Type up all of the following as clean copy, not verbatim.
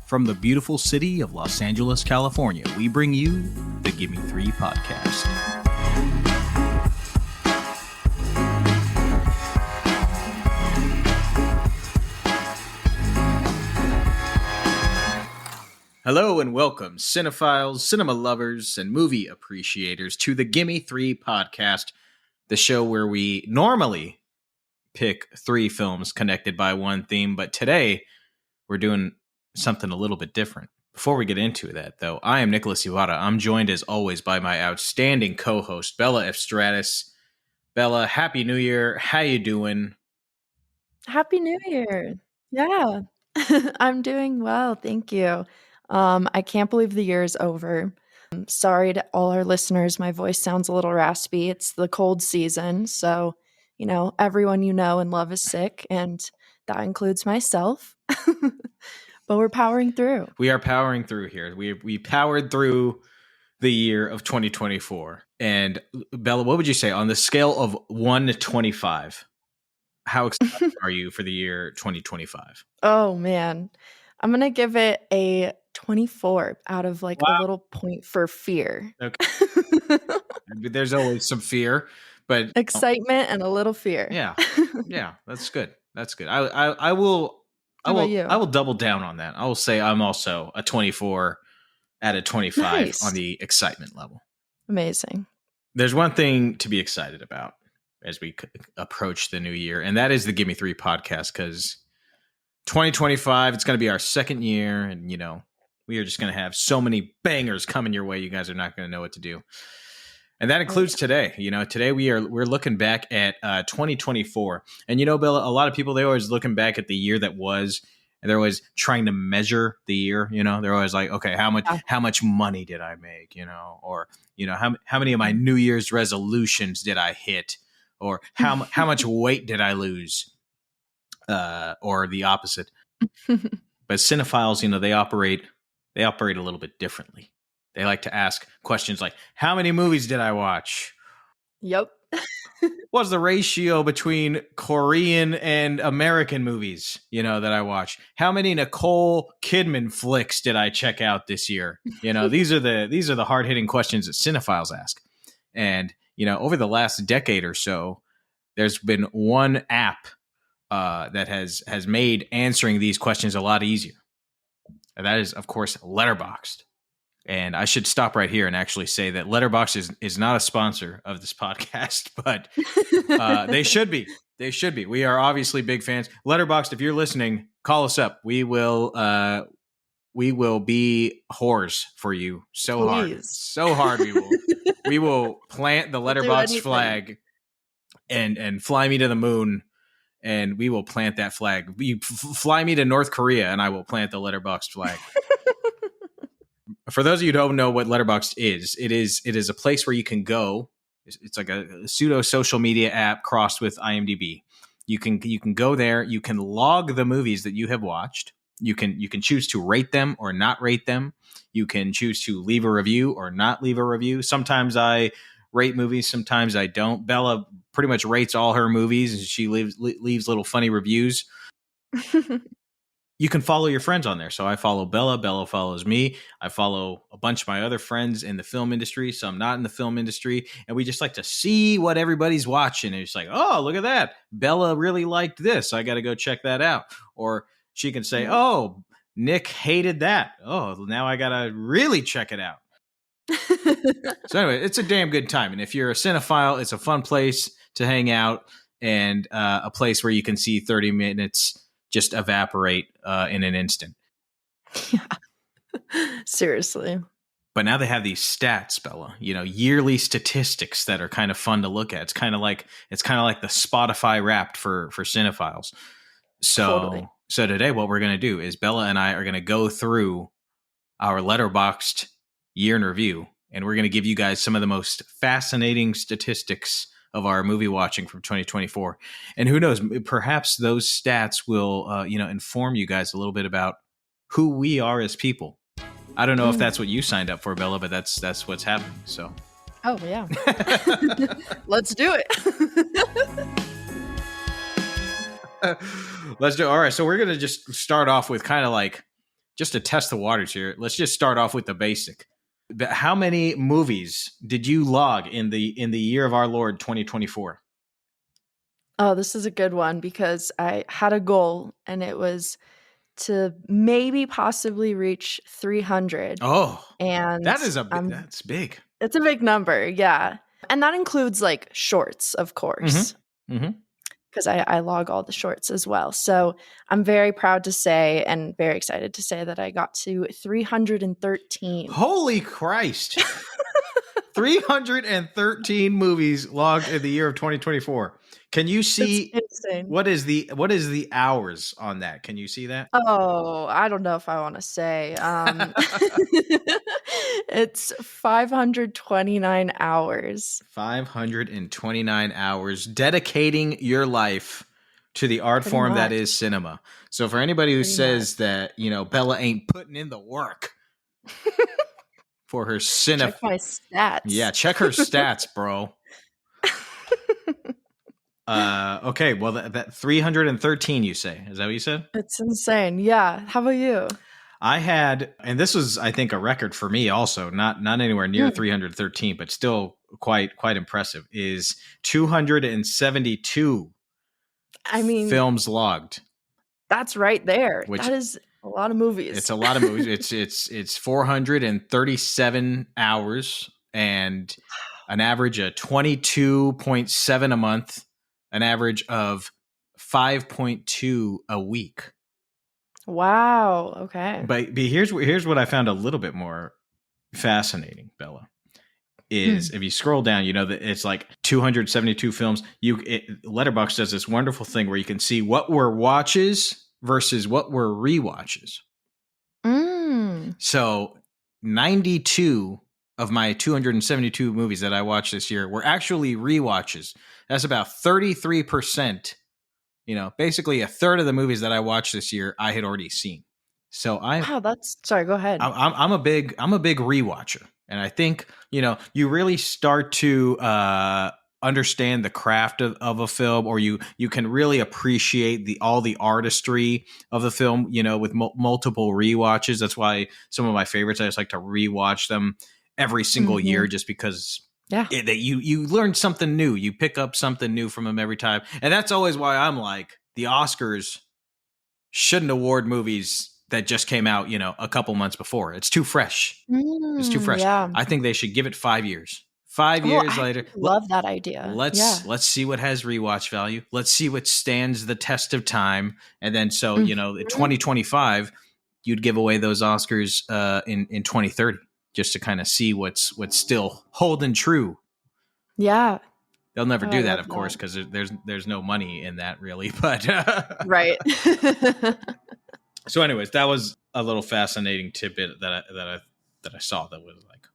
From the beautiful city of Los Angeles, California, we bring you the Gimme Three Podcast. Hello and welcome, cinephiles, cinema lovers, and movie appreciators to the Gimme Three Podcast, the show where we normally pick three films connected by one theme, but today we're doing something a little bit different. Before we get into that, though, I am Nicholas Iwata. I'm joined, as always, by my outstanding co-host, Bella F. Stratus. Bella, Happy New Year. How you doing? Happy New Year. Yeah, I'm doing well. Thank you. I can't believe the year is over. Sorry to all our listeners. My voice sounds a little raspy. It's the cold season. So, everyone you know and love is sick, and that includes myself. But we're powering through. We are powering through here. We powered through the year of 2024. And Bella, what would you say on the scale of 1 to 25? How excited are you for the year 2025? Oh, man. I'm going to give it a 24 out of a little point for fear. Okay. There's always some fear, but excitement and a little fear. Yeah. That's good. I will double down on that. I will say I'm also a 24 out of 25 Nice. On the excitement level. Amazing. There's one thing to be excited about as we approach the new year, and that is the Gimme Three Podcast, because 2025, it's going to be our second year, and we are just going to have so many bangers coming your way. You guys are not going to know what to do. And that includes today. Today we're looking back at 2024. And Bill, a lot of people, they're always looking back at the year that was, and they're always trying to measure the year. They're always like, okay, how much money did I make? Or how many of my New Year's resolutions did I hit? Or how much weight did I lose? Or the opposite. But cinephiles, they operate a little bit differently. They like to ask questions like, how many movies did I watch? Yep. What's the ratio between Korean and American movies, that I watch? How many Nicole Kidman flicks did I check out this year? These are the hard-hitting questions that cinephiles ask. And, over the last decade or so, there's been one app that has made answering these questions a lot easier. And that is, of course, Letterboxd. And I should stop right here and actually say that Letterboxd is not a sponsor of this podcast, but they should be. They should be. We are obviously big fans. Letterboxd, if you're listening, call us up. We will be whores for you so hard. We will plant the Letterboxd flag and fly me to the moon. And we will plant that flag. You fly me to North Korea, and I will plant the Letterboxd flag. For those of you who don't know what Letterboxd is, it is a place where you can go. It's like a pseudo social media app crossed with IMDb. You can go there. You can log the movies that you have watched. You can choose to rate them or not rate them. You can choose to leave a review or not leave a review. Sometimes I rate movies, sometimes I don't. Bella pretty much rates all her movies, and she leaves little funny reviews. You can follow your friends on there. So I follow Bella. Bella follows me. I follow a bunch of my other friends in the film industry, some not in the film industry. And we just like to see what everybody's watching. And it's like, oh, look at that. Bella really liked this. I got to go check that out. Or she can say, oh, Nick hated that. Oh, now I got to really check it out. So anyway, it's a damn good time. And if you're a cinephile, it's a fun place to hang out, and a place where you can see 30 minutes just evaporate in an instant. Yeah. Seriously. But now they have these stats, Bella, yearly statistics that are kind of fun to look at. It's kind of like the Spotify Wrapped for cinephiles. So today what we're going to do is Bella and I are going to go through our Letterboxd year in review, and we're going to give you guys some of the most fascinating statistics of our movie watching from 2024. And who knows, perhaps those stats will, inform you guys a little bit about who we are as people. I don't know if that's what you signed up for, Bella, but that's what's happening. So. Oh, yeah. Let's do it. Let's do it. All right. So we're going to just start off with kind of like just to test the waters here, let's just start off with the basic. How many movies did you log in the year of our Lord 2024? Oh, this is a good one because I had a goal and it was to maybe possibly reach 300. Oh, And that's big. It's a big number, yeah. And that includes like shorts, of course. Because I log all the shorts as well. So I'm very proud to say and very excited to say that I got to 313. Holy Christ. 313 movies logged in the year of 2024. Can you see what is the hours on that? Can you see that? Oh, I don't know if I want to say. It's 529 hours. 529 hours dedicating your life to the art form that is cinema. So for anybody who says that, Bella ain't putting in the work for her cinema. Check my stats. Yeah, check her stats, bro. Okay, well, that 313, you say? Is that what you said? It's insane. Yeah. How about you? I had, and this was, I think, a record for me also, not anywhere near 313, but still quite impressive, is 272 films logged. That's right there. That is a lot of movies. It's a lot of movies. It's 437 hours and an average of 22.7 a month, an average of 5.2 a week. Wow. Okay. But here's what I found a little bit more fascinating, Bella, is if you scroll down, that it's like 272 films. Letterboxd does this wonderful thing where you can see what were watches versus what were rewatches. So 92 of my 272 movies that I watched this year were actually rewatches. That's about 33%. Basically a third of the movies that I watched this year I had already seen. So sorry, go ahead. I'm a big rewatcher. And I think, you really start to understand the craft of a film, or you can really appreciate all the artistry of the film, with multiple rewatches. That's why some of my favorites, I just like to rewatch them every single year, just because you learn something new. You pick up something new from them every time. And that's always why I'm like, the Oscars shouldn't award movies that just came out, a couple months before. It's too fresh. It's too fresh. Yeah. I think they should give it 5 years. 5 years later. Love that idea. Let's see what has rewatch value. Let's see what stands the test of time. And then in 2025, you'd give away those Oscars in 2030, just to kind of see what's still holding true. Yeah. They'll never do that, of course, because there's no money in that, really. But right. So, anyways, that was a little fascinating tidbit that I saw. That was like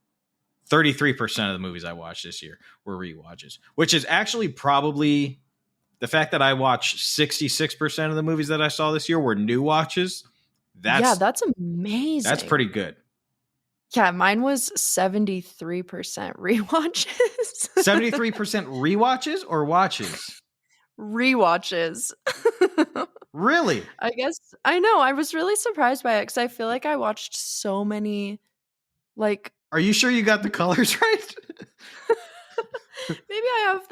33% of the movies I watched this year were rewatches, which is actually probably the fact that I watched 66% of the movies that I saw this year were new watches. That's amazing. That's pretty good. Yeah, mine was 73% rewatches. 73% rewatches or watches? Rewatches. Really? I guess I know. I was really surprised by it because I feel like I watched so many. Are you sure you got the colors right? Maybe I have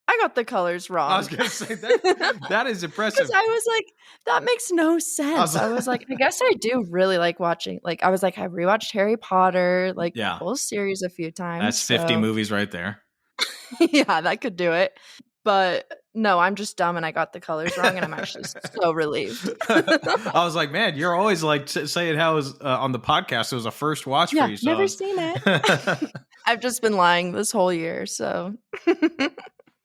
I got the colors wrong. I was gonna say that is impressive. Because I was like, that makes no sense. I was like, I guess I do really like watching. I was like, I rewatched Harry Potter, the whole series a few times. That's 50 movies right there. Yeah, that could do it. But no, I'm just dumb and I got the colors wrong, and I'm actually so relieved. I was like, man, you're always like saying how it was on the podcast. It was a first watch for you. So never seen it. I've just been lying this whole year. So.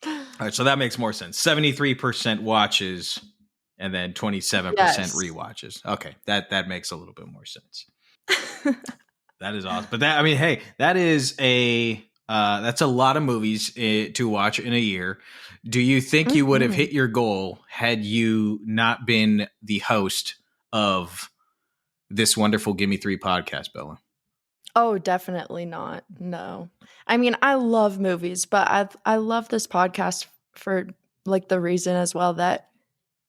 All right, so that makes more sense. 73% watches and then 27% rewatches. Okay, that makes a little bit more sense. That is awesome. But that is that's a lot of movies to watch in a year. Do you think you would have hit your goal had you not been the host of this wonderful Gimme Three podcast, Bella? Oh, definitely not. No. I mean, I love movies, but I love this podcast for the reason as well that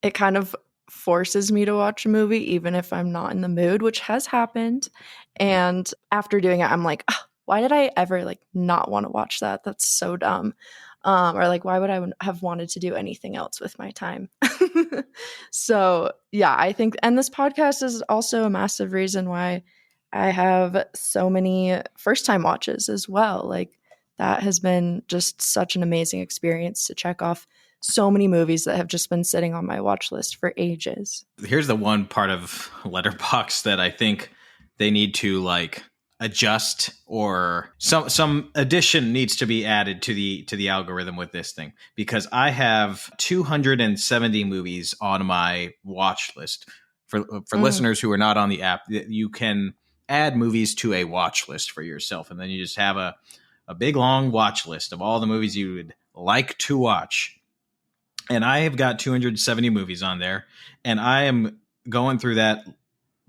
it kind of forces me to watch a movie even if I'm not in the mood, which has happened. And after doing it, I'm like, "Ugh, why did I ever like not want to watch that? That's so dumb." Or like, why would I have wanted to do anything else with my time? So yeah, I think, and this podcast is also a massive reason why I have so many first time watches as well. Like that has been just such an amazing experience to check off so many movies that have just been sitting on my watch list for ages. Here's the one part of Letterboxd that I think they need to like adjust, or some addition needs to be added to the algorithm with this thing, because I have 270 movies on my watch list. For listeners who are not on the app, you can add movies to a watch list for yourself, and then you just have a big long watch list of all the movies you would like to watch. And I have got 270 movies on there, and I am going through that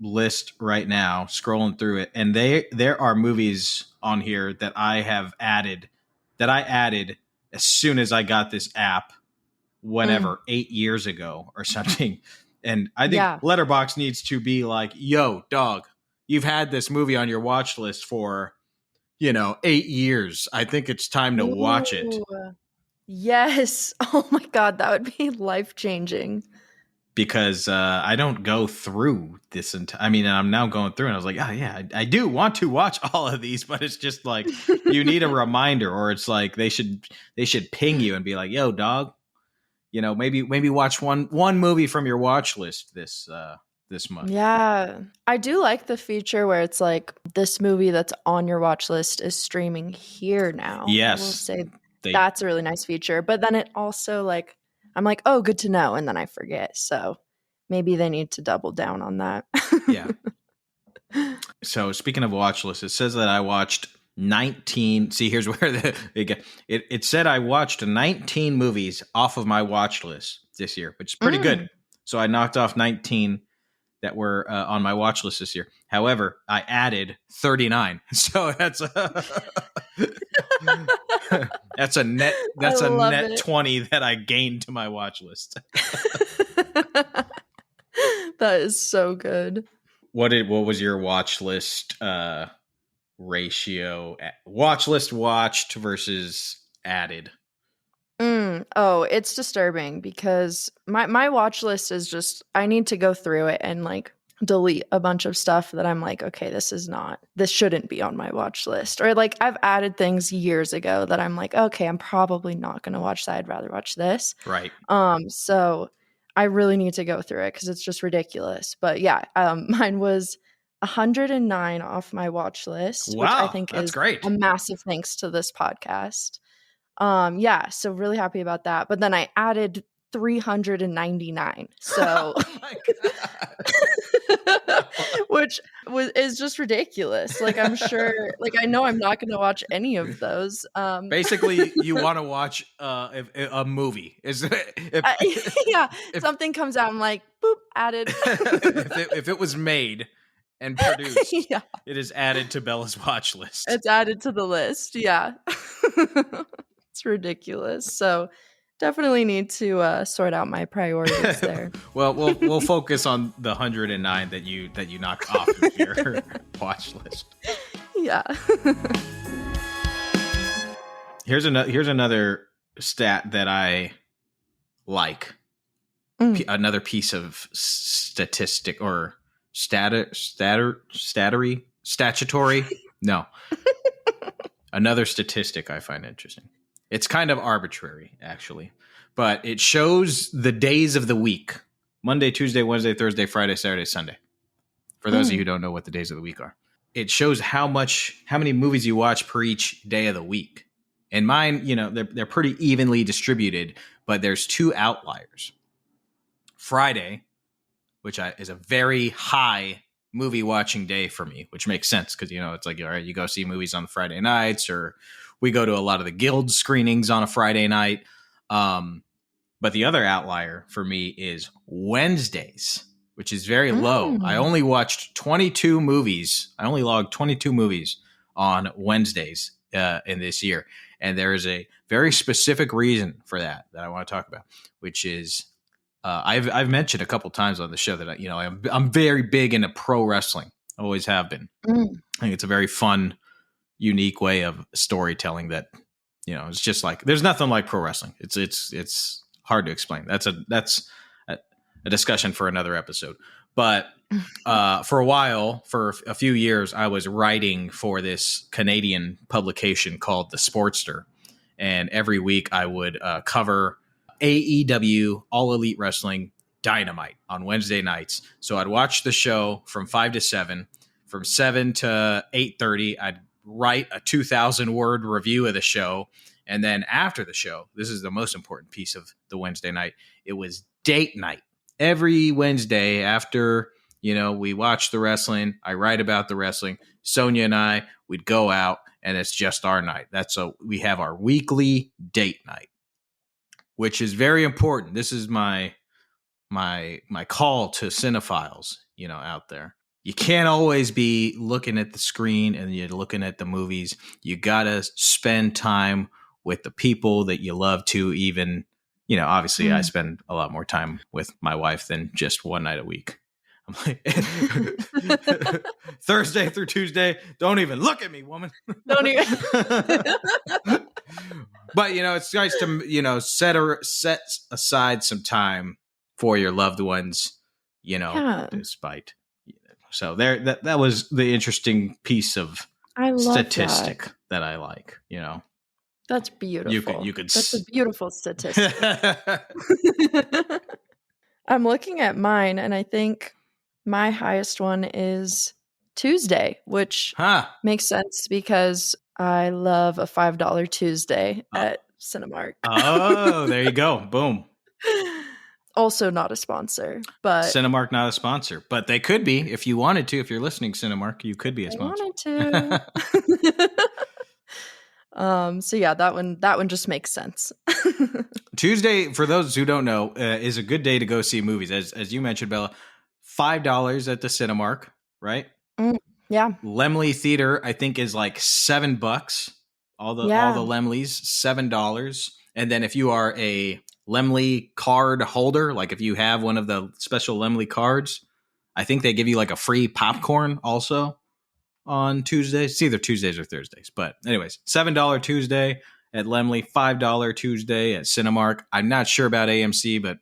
list right now, scrolling through it, and there are movies on here that I added as soon as I got this app, whenever 8 years ago or something. And I think Letterboxd needs to be like, yo, dog, you've had this movie on your watch list for 8 years. I think it's time to watch it. Yes. Oh my God, that would be life-changing. Because I don't go through this I mean, I'm now going through and I was like, oh yeah, I do want to watch all of these, but it's just like you need a reminder, or it's like they should ping you and be like, yo, dog, maybe watch one movie from your watch list this month. Yeah. I do like the feature where it's like this movie that's on your watch list is streaming here now. Yes. I will say that's a really nice feature. But then it also like, I'm like, oh, good to know. And then I forget. So maybe they need to double down on that. Yeah. So speaking of watch lists, it says that I watched 19. See, here's where it said I watched 19 movies off of my watch list this year, which is pretty good. So I knocked off 19 that were on my watch list this year. However, I added 39. So that's a net 20 that I gained to my watch list. That is so good. What was your watch list ratio? Watch list watched versus added? Oh, it's disturbing because my watch list is just, I need to go through it and like delete a bunch of stuff that I'm like, okay, this shouldn't be on my watch list. Or like I've added things years ago that I'm like, okay, I'm probably not going to watch that. I'd rather watch this. Right. So I really need to go through it because it's just ridiculous. But yeah, mine was 109 off my watch list, wow, which I think is great. A massive thanks to this podcast. Yeah, so really happy about that. But then I added 399. So oh my God. which is just ridiculous. Like I'm sure, like I know I'm not going to watch any of those. Basically, you want to watch a movie. If something comes out, I'm like, boop, added. if it was made and produced, yeah, it is added to Bella's watch list. It's added to the list. Yeah. It's ridiculous. So definitely need to sort out my priorities there. Well, we'll focus on the 109 that you knocked off of your watch list. Yeah. Here's another stat that I like. Another piece of statistic or statutory. No. Another statistic I find interesting. It's kind of arbitrary, actually, but it shows the days of the week: Monday, Tuesday, Wednesday, Thursday, Friday, Saturday, Sunday. For those of you who don't know what the days of the week are, it shows how many movies you watch per each day of the week. And mine, they're pretty evenly distributed, but there's two outliers. Friday, which is a very high movie watching day for me, which makes sense because, it's like, all right, you go see movies on Friday nights, or we go to a lot of the guild screenings on a Friday night. But the other outlier for me is Wednesdays, which is very low. I only watched 22 movies. I only logged 22 movies on Wednesdays in this year. And there is a very specific reason for that I want to talk about, which is I've mentioned a couple times on the show that I'm very big into pro wrestling. I always have been. I think it's a very fun, unique way of storytelling that, it's just like, there's nothing like pro wrestling. It's hard to explain. That's a discussion for another episode. But for a while, for a few years, I was writing for this Canadian publication called The Sportster. And every week I would cover AEW, All Elite Wrestling, Dynamite on Wednesday nights. So I'd watch the show from 5 to 7. From 7 to 8:30, I'd write a 2,000-word review of the show. And then after the show, this is the most important piece of the Wednesday night, it was date night. Every Wednesday after, we watch the wrestling, I write about the wrestling. Sonja and I, we'd go out, and it's just our night. We have our weekly date night, which is very important. This is my call to cinephiles, out there. You can't always be looking at the screen and you're looking at the movies. You got to spend time with the people that you love to, even, obviously I spend a lot more time with my wife than just one night a week. I'm like, Thursday through Tuesday, don't even look at me, woman. Don't even. But, it's nice to, set aside some time for your loved ones, despite. So that was the interesting piece of statistic that I like, That's beautiful. That's a beautiful statistic. I'm looking at mine, and I think my highest one is Tuesday, which makes sense because I love a $5 Tuesday at Cinemark. Oh, there you go. Boom. Also not a sponsor, but Cinemark not a sponsor, but they could be if you wanted to. If you're listening, Cinemark, you could be a sponsor. I wanted to. So yeah, that one just makes sense. Tuesday, for those who don't know, is a good day to go see movies. As you mentioned, Bella, $5 at the Cinemark, right? Yeah. Laemmle Theater, I think, is like $7. All the Laemmles, $7. And then if you are a Laemmle card holder, like if you have one of the special Laemmle cards, I think they give you like a free popcorn also on Tuesdays. It's either Tuesdays or Thursdays. But anyways, $7 Tuesday at Laemmle, $5 Tuesday at Cinemark. I'm not sure about AMC, but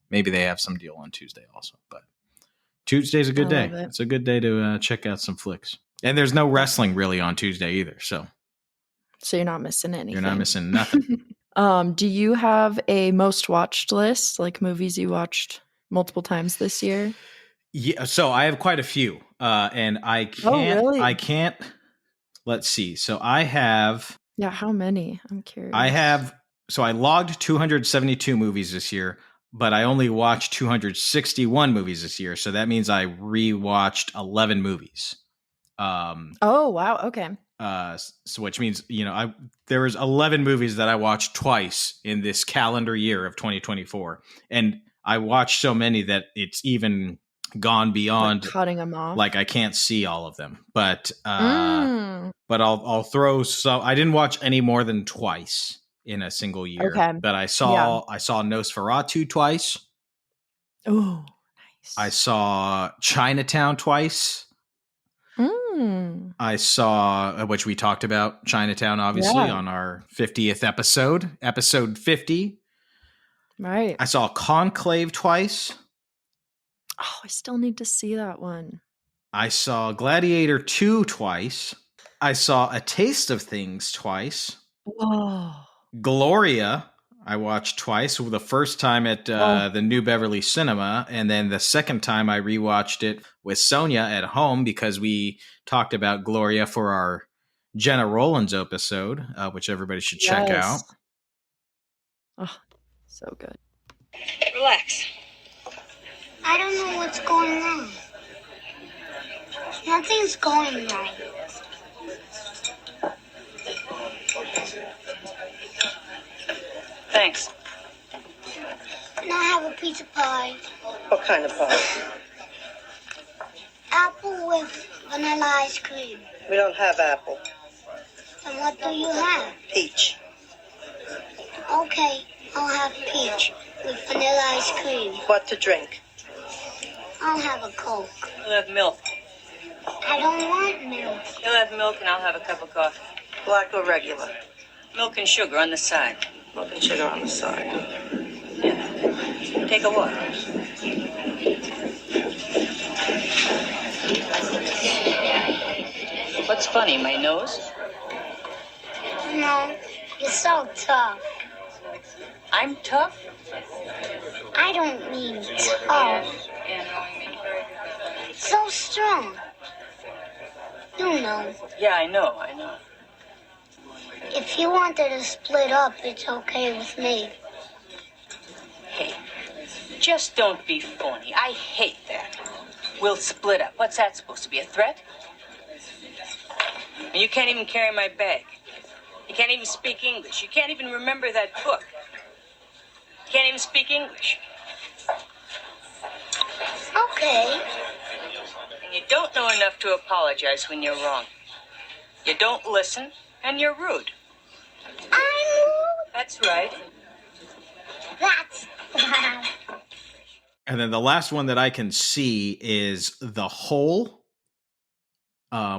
maybe they have some deal on Tuesday also. But Tuesday's a good day. It's a good day to check out some flicks. And there's no wrestling really on Tuesday either. So you're not missing anything. You're not missing nothing. Do you have a most watched list, like movies you watched multiple times this year? Yeah, so I have quite a few, and I can't. Oh, really? I can't. Let's see. So I have. Yeah, how many? I'm curious. I have. So I logged 272 movies this year, but I only watched 261 movies this year. So that means I rewatched 11 movies. Oh wow! Okay. So which means, there was 11 movies that I watched twice in this calendar year of 2024. And I watched so many that it's even gone beyond like cutting them off. Like I can't see all of them, but I'll throw some. I didn't watch any more than twice in a single year, but I saw Nosferatu twice. Oh, nice. I saw Chinatown twice. I saw, which we talked about Chinatown, obviously, on our 50th episode 50. Right. I saw Conclave twice. Oh, I still need to see that one. I saw Gladiator 2 twice. I saw A Taste of Things twice. Oh. Gloria, I watched twice. The first time at the New Beverly Cinema, and then the second time I rewatched it with Sonja at home because we talked about Gloria for our Jenna Rollins episode, which everybody should check out. Oh, so good. Relax. I don't know what's going on. Nothing's going right. Thanks. Can I have a piece of pie? What kind of pie? Apple with vanilla ice cream. We don't have apple. And what do you have? Peach. Okay, I'll have peach. with vanilla ice cream. What to drink? I'll have a Coke. I'll have milk. I don't want milk. You'll have milk and I'll have a cup of coffee. Black or regular? Milk and sugar on the side. Milk and sugar on the side. Yeah. Take a walk. What's funny, my nose? No, you're so tough. I'm tough? I don't mean tough. So strong. You know. Yeah, I know. If you wanted to split up, it's okay with me. Hey, just don't be phony. I hate that. We'll split up. What's that supposed to be, a threat? And you can't even carry my bag. You can't even speak English. You can't even remember that book. You can't even speak English. Okay. And you don't know enough to apologize when you're wrong. You don't listen, and you're rude. I'm rude. That's right. That's bad. And then the last one that I can see is The Hole,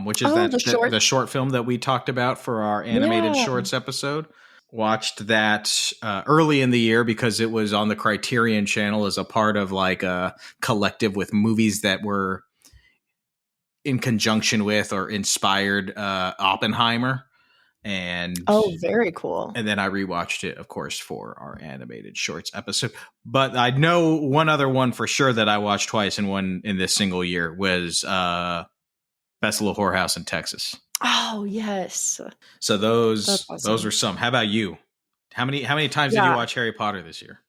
which is the short film that we talked about for our animated shorts episode. Watched that early in the year because it was on the Criterion Channel as a part of like a collective with movies that were in conjunction with or inspired Oppenheimer. And very cool. And then I rewatched it, of course, for our animated shorts episode. But I know one other one for sure that I watched twice and one in this single year was Best Little Whorehouse in Texas. Oh, yes. So those were some. How about you? How many times did you watch Harry Potter this year?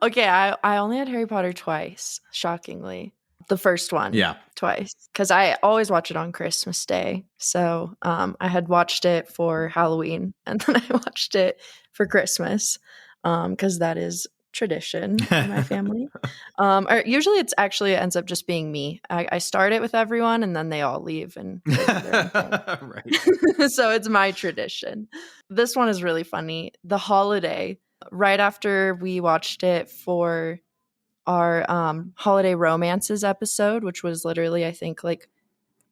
Okay, I only had Harry Potter twice, shockingly. The first one. Yeah. Twice. Because I always watch it on Christmas Day. So I had watched it for Halloween and then I watched it for Christmas because that is tradition in my family. Or usually it ends up just being me. I start it with everyone and then they all leave and right. So it's my tradition. This one is really funny. The holiday, right after we watched it for our holiday romances episode, which was literally I think like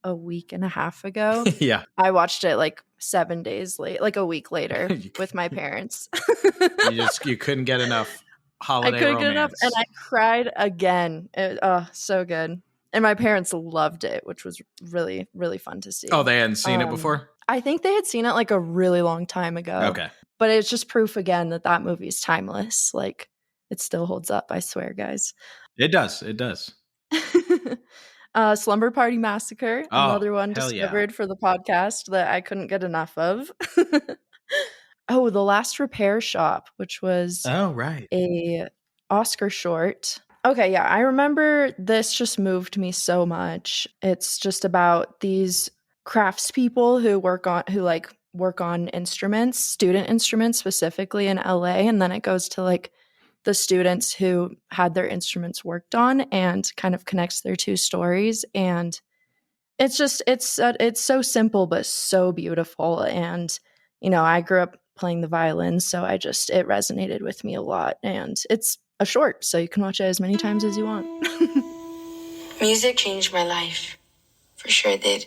a week and a half ago. Yeah, I watched it like 7 days late, like a week later with my parents. you couldn't get enough holiday I couldn't romance. get enough, and I cried again. So good. And my parents loved it, which was really, really fun to see. Oh, they hadn't seen it before? I think they had seen it like a really long time ago. Okay. But it's just proof again that movie is timeless. Like, it still holds up, I swear, guys. It does. Slumber Party Massacre, another one discovered for the podcast that I couldn't get enough of. The Last Repair Shop, which was a Oscar short. Okay, yeah, I remember this just moved me so much. It's just about these craftspeople who work on instruments, student instruments specifically in LA, and then it goes to like the students who had their instruments worked on and kind of connects their two stories. And it's so simple but so beautiful. And I grew up playing the violin, so it resonated with me a lot. And it's a short, so you can watch it as many times as you want. Music changed my life. For sure it did.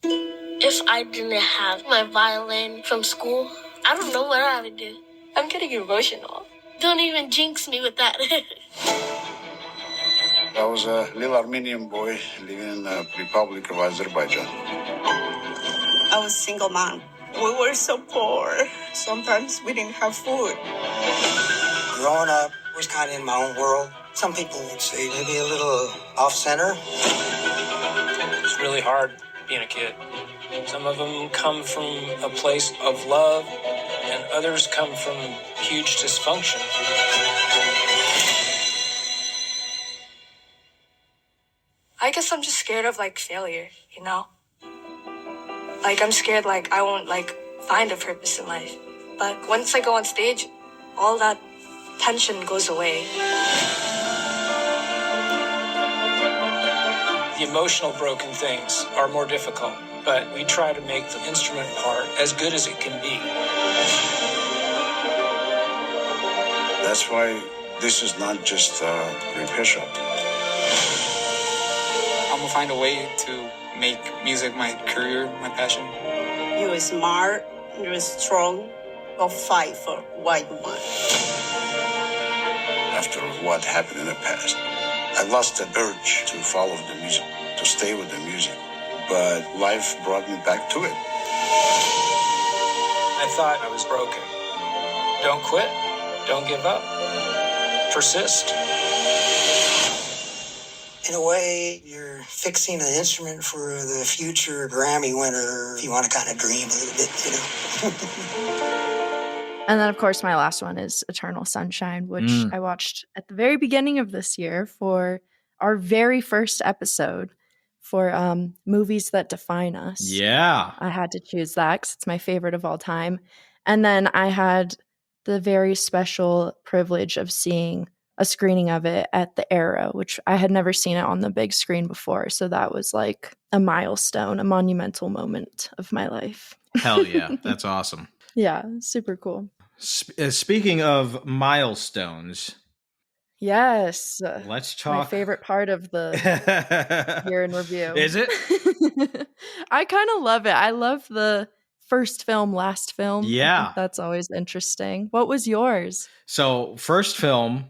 If I didn't have my violin from school, I don't know what I would do. I'm getting emotional. Don't even jinx me with that. I was a little Armenian boy living in the Republic of Azerbaijan. I was a single mom. We were so poor. Sometimes we didn't have food. Growing up, I was kind of in my own world. Some people would say maybe a little off-center. It's really hard being a kid. Some of them come from a place of love, and others come from huge dysfunction. I guess I'm just scared of failure, I'm scared I won't find a purpose in life. But once I go on stage, all that tension goes away. The emotional broken things are more difficult, but we try to make the instrument part as good as it can be. I guess I'm just scared of failure, I guess I'm just scared of like finding a purpose in life. But once I go on stage, all that tension goes away. The emotional broken things are more difficult, but we try to make the instrument part as good as it can be. That's why this is not just a repair shop. I'm gonna find a way to make music my career, my passion. You're smart, you're strong, go fight for what you want. After what happened in the past, I lost the urge to follow the music, to stay with the music. But life brought me back to it. I thought I was broken. Don't quit. Don't give up. Persist. In a way, you're fixing an instrument for the future Grammy winner, if you want to kind of dream a little bit, And then, of course, my last one is Eternal Sunshine, which I watched at the very beginning of this year for our very first episode for Movies That Define Us. Yeah. I had to choose that because it's my favorite of all time. And then I had the very special privilege of seeing a screening of it at the Arrow, which I had never seen it on the big screen before. So that was like a milestone, a monumental moment of my life. Hell yeah. That's awesome. Yeah, super cool. Speaking of milestones, yes. Let's talk. My favorite part of the year in review. Is it? I kind of love it. I love the first film, last film. Yeah. I think that's always interesting. What was yours? So, first film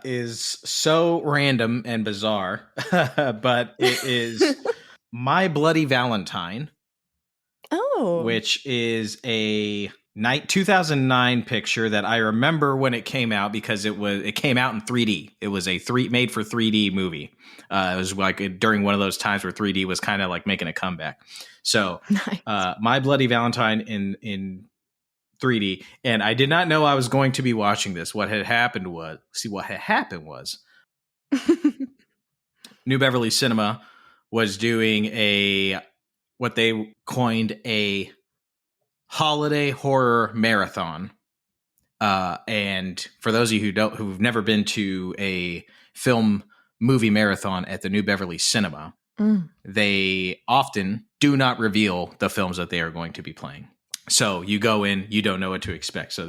is so random and bizarre, but it is My Bloody Valentine. Oh. Which is a 2009 picture that I remember when it came out because it came out in 3D. It was a made for 3D movie. It was like during one of those times where 3D was kind of like making a comeback. So nice. My Bloody Valentine in 3D, and I did not know I was going to be watching this. What had happened was New Beverly Cinema was doing what they coined a holiday horror marathon. And for those of you who've never been to a film movie marathon at the New Beverly Cinema, they often do not reveal the films that they are going to be playing. So you go in, you don't know what to expect. So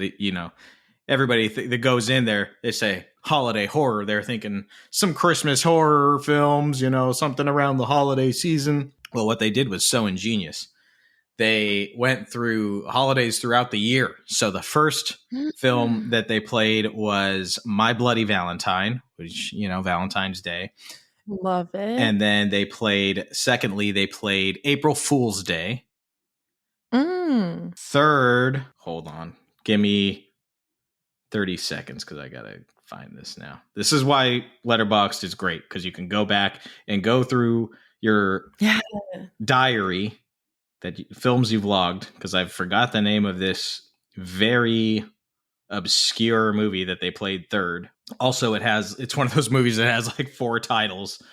everybody that goes in there, they say holiday horror. They're thinking some Christmas horror films, something around the holiday season. Well, what they did was so ingenious. They went through holidays throughout the year. So the first film that they played was My Bloody Valentine, which, Valentine's Day. Love it. And then they played April Fool's Day. Third, hold on. Give me 30 seconds because I got to find this now. This is why Letterboxd is great, because you can go back and go through your diary films you've logged, because I forgot the name of this very obscure movie that they played third. Also, it's one of those movies that has like 4 titles.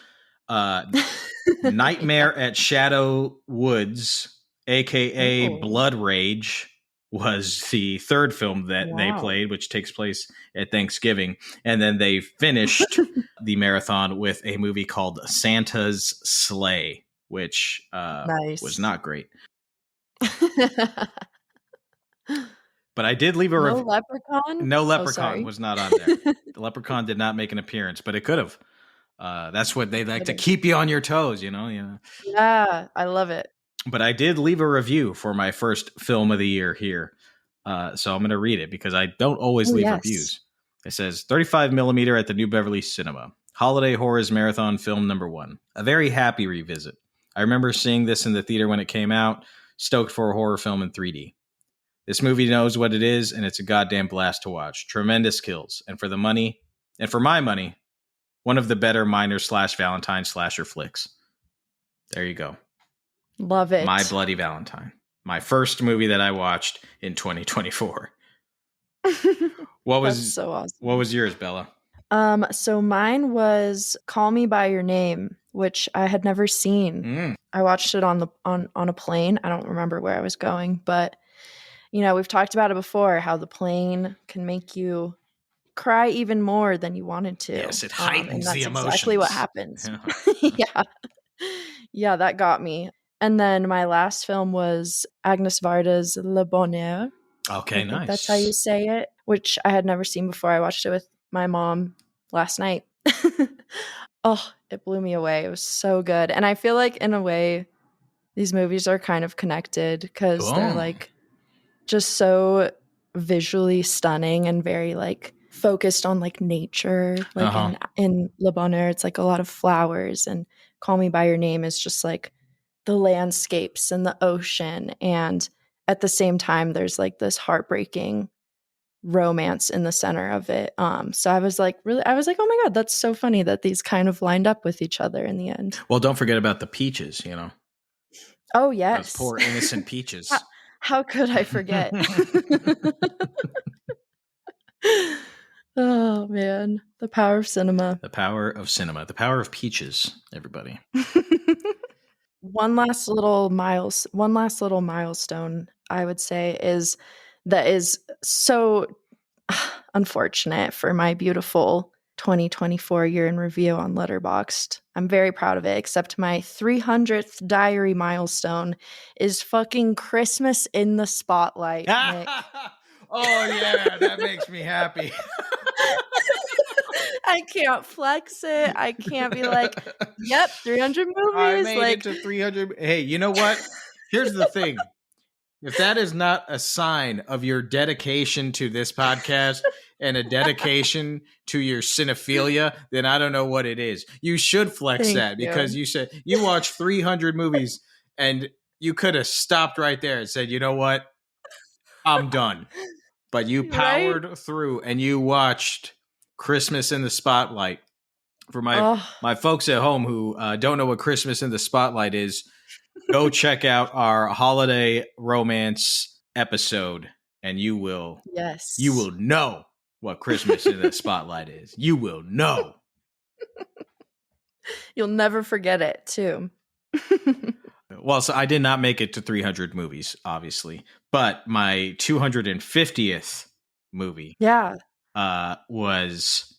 Nightmare at Shadow Woods, aka Blood Rage, was the third film that they played, which takes place at Thanksgiving. And then they finished the marathon with a movie called Santa's Sleigh, which was not great. But I did leave a No Leprechaun? No Leprechaun was not on there. The Leprechaun did not make an appearance, but it could have. That's what they like to keep you on your toes, Yeah, I love it. But I did leave a review for my first film of the year here. So I'm going to read it because I don't always leave reviews. It says 35 millimeter at the New Beverly Cinema. Holiday Horrors Marathon Film Number 1. A very happy revisit. I remember seeing this in the theater when it came out. Stoked for a horror film in 3D. This movie knows what it is, and it's a goddamn blast to watch. Tremendous kills. And for my money, one of the better minor/Valentine slasher flicks. There you go. Love it. My Bloody Valentine. My first movie that I watched in 2024. That's so awesome. What was yours, Bella? So mine was Call Me by Your Name, which I had never seen. I watched it on a plane. I don't remember where I was going, but we've talked about it before, how the plane can make you cry even more than you wanted to. Yes, it heightens the emotions. That's exactly what happens. Yeah, that got me. And then my last film was Agnes Varda's Le Bonheur. Okay, I think nice. that's how you say it, which I had never seen before. I watched it with my mom last night. Oh, it blew me away. It was so good. And I feel like in a way, these movies are kind of connected because they're like just so visually stunning and very like focused on like nature. Like in Le Bonheur, it's like a lot of flowers, and Call Me by Your Name is just like the landscapes and the ocean. And at the same time, there's like this heartbreaking romance in the center of it. So I was like, oh my God, that's so funny that these kind of lined up with each other in the end. Well, don't forget about the peaches, you know. Oh, yes. Those poor innocent peaches. How could I forget? Oh, man. The power of cinema. The power of cinema. The power of peaches, everybody. One last little milestone, I would say, is so unfortunate for my beautiful 2024 year in review on Letterboxd. I'm very proud of it, except my 300th diary milestone is fucking Christmas in the Spotlight. Nick. Oh, yeah, that makes me happy. I can't flex it. I can't be like, yep, 300 movies. I made it to 300. Hey, you know what? Here's the thing. If that is not a sign of your dedication to this podcast and a dedication to your cinephilia, then I don't know what it is. You should flex that because you said you watched 300 movies and you could have stopped right there and said, you know what? I'm done. But you powered through and you watched Christmas in the Spotlight. For my folks at home who don't know what Christmas in the Spotlight is, go check out our holiday romance episode, and you will know what Christmas in the Spotlight is. You will know. You'll never forget it, too. Well, so I did not make it to 300 movies, obviously, but my 250th movie, was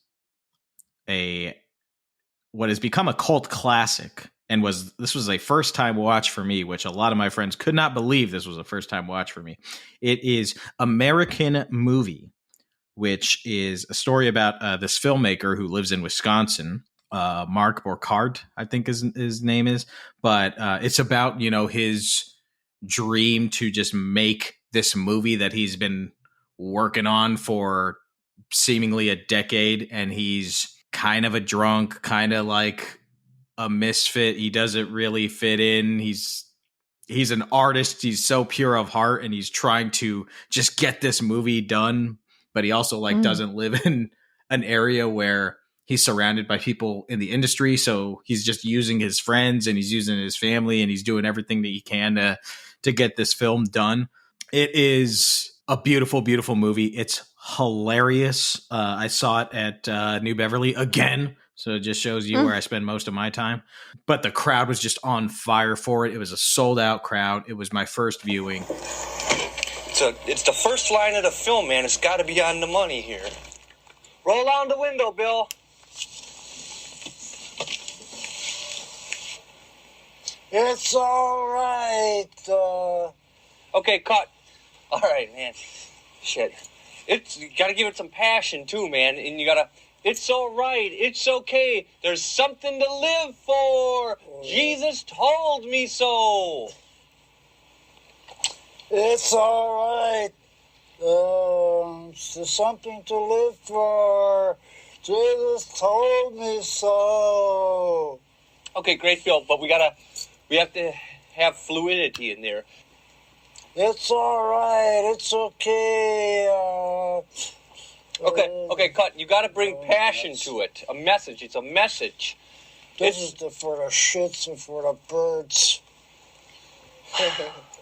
what has become a cult classic. And this was a first time watch for me, which a lot of my friends could not believe this was a first time watch for me. It is American Movie, which is a story about this filmmaker who lives in Wisconsin, Mark Borchardt, I think his name is. But it's about, his dream to just make this movie that he's been working on for seemingly a decade. And he's kind of a drunk, kind of like a misfit. He doesn't really fit in. He's an artist. He's so pure of heart, and he's trying to just get this movie done. But he also doesn't live in an area where he's surrounded by people in the industry. So he's just using his friends and he's using his family and he's doing everything that he can to get this film done. It is a beautiful, beautiful movie. It's hilarious. I saw it at New Beverly again. So it just shows you where I spend most of my time. But the crowd was just on fire for it. It was a sold out crowd. It was my first viewing. It's the first line of the film, man. It's got to be on the money here. Roll down the window, Bill. It's all right. Okay, cut. All right, man. Shit. You got to give it some passion, too, man. And you got to... It's all right. It's okay. There's something to live for. Jesus told me so. It's all right. There's something to live for. Jesus told me so. Okay, great, Bill. But we have to have fluidity in there. It's all right. It's okay. Okay, cut. You got to bring passion to it. A message. It's a message. This is for the shits and for the birds.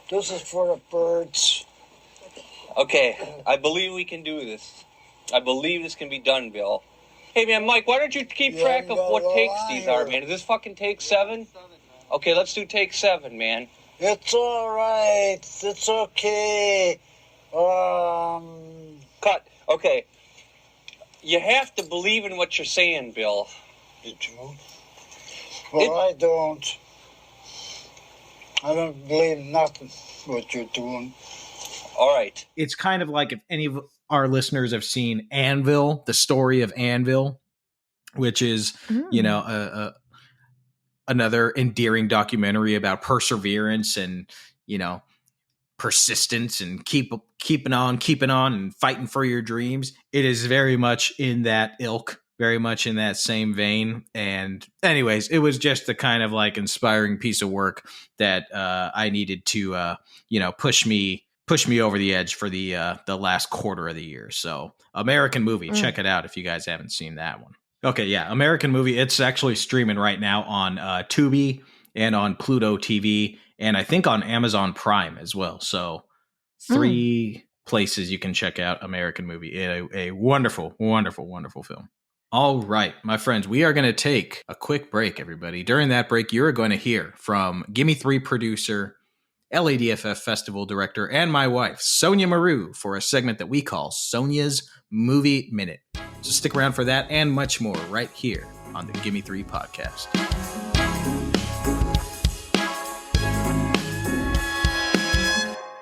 This is for the birds. Okay, I believe we can do this. I believe this can be done, Bill. Hey, man, Mike, why don't you keep track of what takes these are, man? Is this fucking take 7? Okay, let's do take 7, man. It's all right. It's okay. Cut. Okay. You have to believe in what you're saying, Bill. You do? Well, I don't. I don't believe nothing what you're doing. All right. It's kind of like if any of our listeners have seen Anvil, the story of Anvil, which is, another endearing documentary about perseverance and, persistence and keeping on and fighting for your dreams. It is very much in that ilk, very much in that same vein. And anyways, it was just the kind of like inspiring piece of work that I needed to, push me over the edge for the last quarter of the year. So American Movie, check it out if you guys haven't seen that one. Okay, yeah, American Movie. It's actually streaming right now on Tubi and on Pluto TV, and I think on Amazon Prime as well. So 3 places you can check out American Movie. A wonderful, wonderful, wonderful film. All right, my friends, we are going to take a quick break, everybody. During that break, you're going to hear from Gimme Three producer, LADFF Festival Director, and my wife, Sonja Mereu, for a segment that we call Sonja's Movie Minute. So stick around for that and much more right here on the Gimme Three Podcast.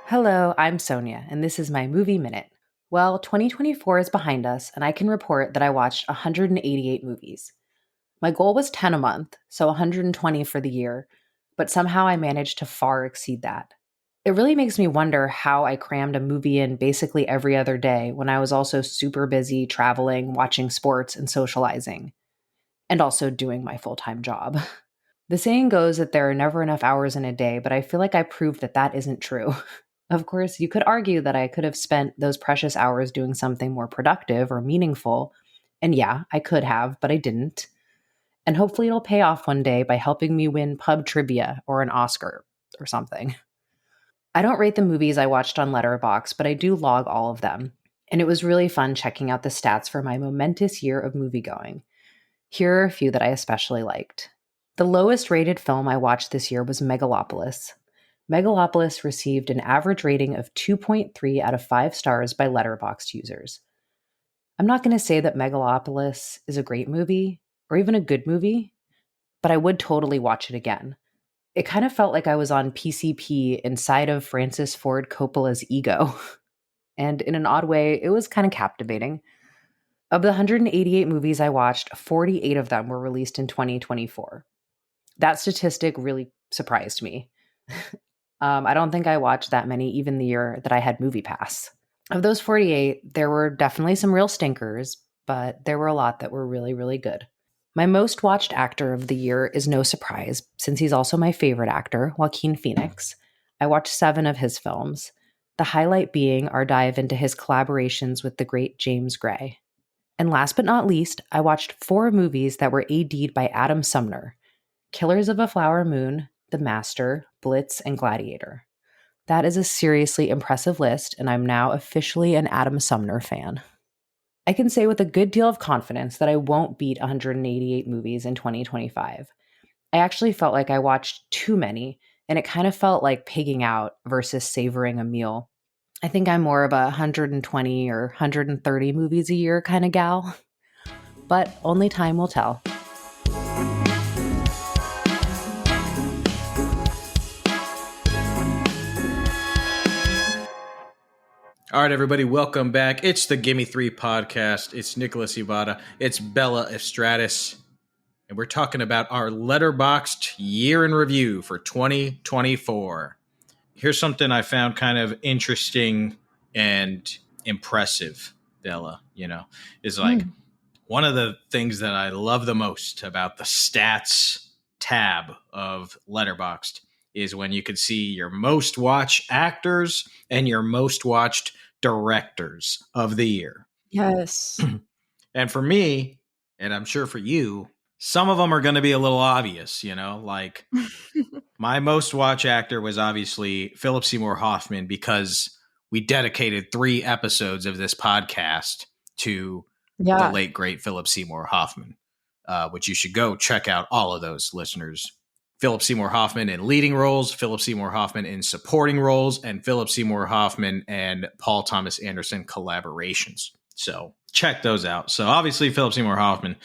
Hello, I'm Sonja, and this is my Movie Minute. Well, 2024 is behind us, and I can report that I watched 188 movies. My goal was 10 a month, so 120 for the year, but somehow I managed to far exceed that. It really makes me wonder how I crammed a movie in basically every other day when I was also super busy traveling, watching sports, and socializing, and also doing my full-time job. The saying goes that there are never enough hours in a day, but I feel like I proved that that isn't true. Of course, you could argue that I could have spent those precious hours doing something more productive or meaningful, and yeah, I could have, but I didn't. And hopefully it'll pay off one day by helping me win pub trivia or an Oscar or something. I don't rate the movies I watched on Letterboxd, but I do log all of them. And it was really fun checking out the stats for my momentous year of moviegoing. Here are a few that I especially liked. The lowest rated film I watched this year was Megalopolis. Megalopolis received an average rating of 2.3 out of 5 stars by Letterboxd users. I'm not going to say that Megalopolis is a great movie or even a good movie, but I would totally watch it again. It kind of felt like I was on PCP inside of Francis Ford Coppola's ego. And in an odd way, it was kind of captivating. Of the 188 movies I watched, 48 of them were released in 2024. That statistic really surprised me. I don't think I watched that many even the year that I had MoviePass. Of those 48, there were definitely some real stinkers, but there were a lot that were really, really good. My most watched actor of the year is no surprise, since he's also my favorite actor, Joaquin Phoenix. I watched 7 of his films, the highlight being our dive into his collaborations with the great James Gray. And last but not least, I watched 4 movies that were AD'd by Adam Sumner: Killers of a Flower Moon, The Master, Blitz, and Gladiator. That is a seriously impressive list, and I'm now officially an Adam Sumner fan. I can say with a good deal of confidence that I won't beat 188 movies in 2025. I actually felt like I watched too many, and it kind of felt like pigging out versus savoring a meal. I think I'm more of a 120 or 130 movies a year kind of gal, but only time will tell. All right, everybody, welcome back. It's the Gimme Three Podcast. It's Nicholas Ivada. It's Bella Estratis. And we're talking about our Letterboxd year in review for 2024. Here's something I found kind of interesting and impressive, Bella, is like one of the things that I love the most about the stats tab of Letterboxd is when you could see your most watched actors and your most watched directors of the year. Yes. And for me, and I'm sure for you, some of them are going to be a little obvious, like my most watched actor was obviously Philip Seymour Hoffman, because we dedicated 3 episodes of this podcast to the late, great Philip Seymour Hoffman, which you should go check out all of those, listeners. Philip Seymour Hoffman in leading roles, Philip Seymour Hoffman in supporting roles, and Philip Seymour Hoffman and Paul Thomas Anderson collaborations. So check those out. So obviously Philip Seymour Hoffman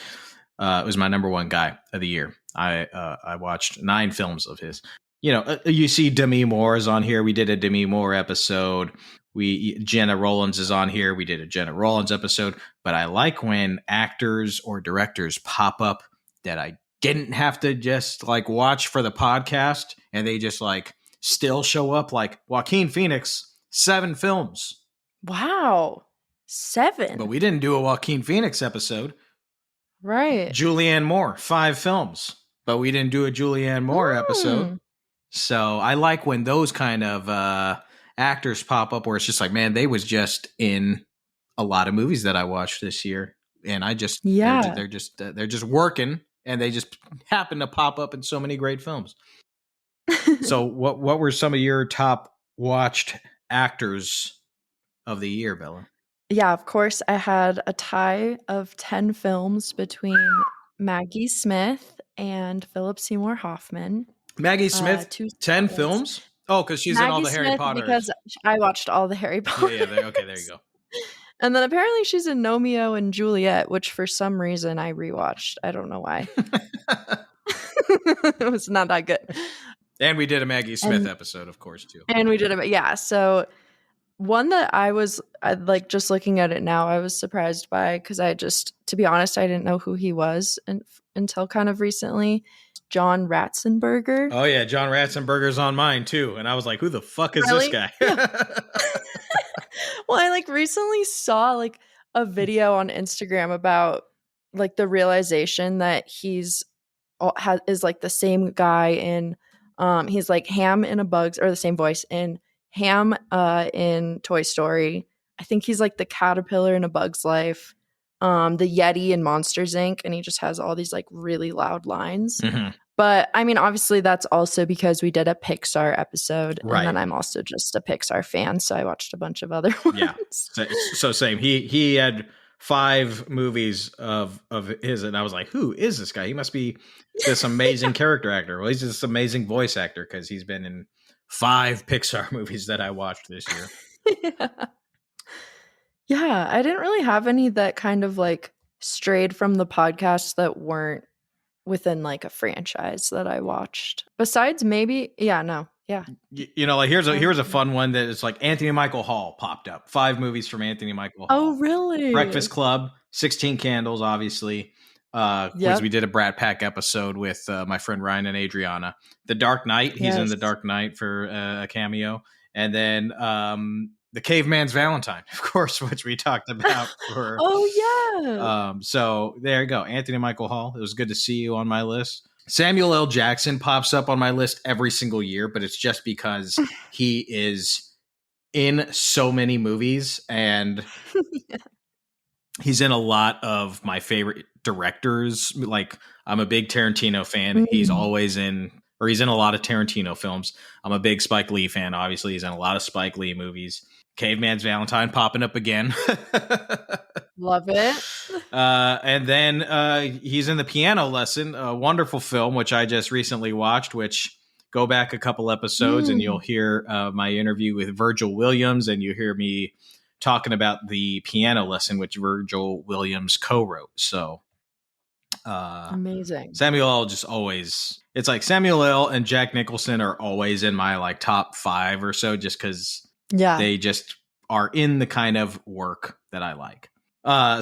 was my number 1 guy of the year. I watched 9 films of his. You see Demi Moore is on here. We did a Demi Moore episode. Jenna Rollins is on here. We did a Jenna Rollins episode, but I like when actors or directors pop up that I didn't have to just like watch for the podcast, and they just like still show up, like Joaquin Phoenix, 7 films. Wow. 7. But we didn't do a Joaquin Phoenix episode. Right. Julianne Moore, 5 films, but we didn't do a Julianne Moore episode. So I like when those kind of actors pop up where it's just like, man, they was just in a lot of movies that I watched this year, and I just they're just working, and they just happen to pop up in so many great films. So what were some of your top watched actors of the year, Bella? Yeah, of course, I had a tie of 10 films between Maggie Smith and Philip Seymour Hoffman. Maggie Smith, 10 films? Oh, because she's in all the Harry Potters. Because I watched all the Harry Potters. Yeah, okay, there you go. And then apparently she's in Romeo and Juliet, which for some reason I rewatched. I don't know why. It was not that good. And we did a Maggie Smith episode, of course, too. And we did yeah. So one that I like just looking at it now, I was surprised by, because to be honest, I didn't know who he was until kind of recently. John Ratzenberger. Oh yeah, John Ratzenberger's on mine too, and I was like, "Who the fuck is this guy?" Yeah. Well, I like recently saw like a video on Instagram about like the realization that is like the same guy in he's like Ham in the same voice in Ham in Toy Story. I think he's like the caterpillar in A Bug's Life, the Yeti in Monsters Inc., and he just has all these like really loud lines. Mm-hmm. But I mean, obviously that's also because we did a Pixar episode, right. And then I'm also just a Pixar fan, so I watched a bunch of other ones. Yeah, so same. He had 5 movies of his, and I was like, who is this guy? He must be this amazing character actor. Well, he's this amazing voice actor because he's been in 5 Pixar movies that I watched this year. Yeah, I didn't really have any that kind of like strayed from the podcast that weren't within like a franchise that I watched. Besides maybe, yeah. You know, like here's a fun one that is like Anthony Michael Hall popped up. 5 movies from Anthony Michael Hall. Oh, really? Breakfast Club, 16 Candles, obviously. Because we did a Brat Pack episode with my friend Ryan and Adriana. The Dark Knight, he's in The Dark Knight for a cameo. And then The Caveman's Valentine, of course, which we talked about. So there you go. Anthony Michael Hall. It was good to see you on my list. Samuel L. Jackson pops up on my list every single year, but it's just because he is in so many movies, and he's in a lot of my favorite directors. Like, I'm a big Tarantino fan. Mm-hmm. He's in a lot of Tarantino films. I'm a big Spike Lee fan. Obviously, he's in a lot of Spike Lee movies. Caveman's Valentine popping up again. Love it. And then he's in The Piano Lesson, a wonderful film, which I just recently watched, which go back a couple episodes and you'll hear my interview with Virgil Williams, and you hear me talking about The Piano Lesson, which Virgil Williams co-wrote. So amazing. Samuel L. just always, it's like Samuel L. and Jack Nicholson are always in my like top 5 or so, just because they just are in the kind of work that I like.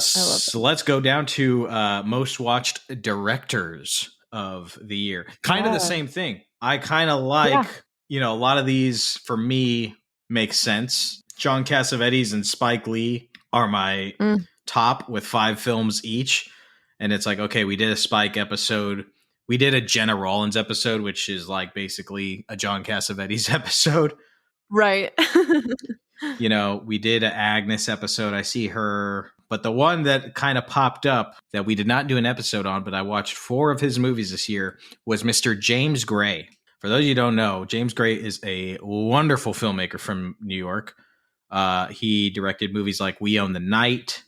So let's go down to most watched directors of the year. Kind of the same thing. I kind of like, a lot of these for me make sense. John Cassavetes and Spike Lee are my top with 5 films each. And it's like, okay, we did a Spike episode. We did a Jenna Rollins episode, which is like basically a John Cassavetes episode. Right. We did an Agnes episode. I see her. But the one that kind of popped up that we did not do an episode on, but I watched 4 of his movies this year, was Mr. James Gray. For those of you who don't know, James Gray is a wonderful filmmaker from New York. He directed movies like We Own the Night,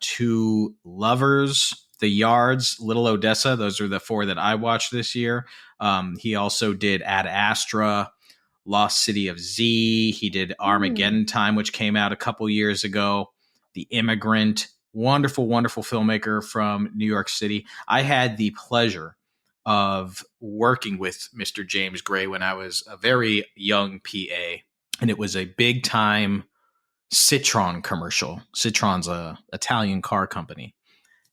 2 Lovers, The Yards, Little Odessa. Those are the 4 that I watched this year. He also did Ad Astra, Lost City of Z. He did Armageddon Time, which came out a couple years ago. The Immigrant. Wonderful, wonderful filmmaker from New York City. I had the pleasure of working with Mr. James Gray when I was a very young PA. And it was a big time Citroen commercial. Citroen's a Italian car company.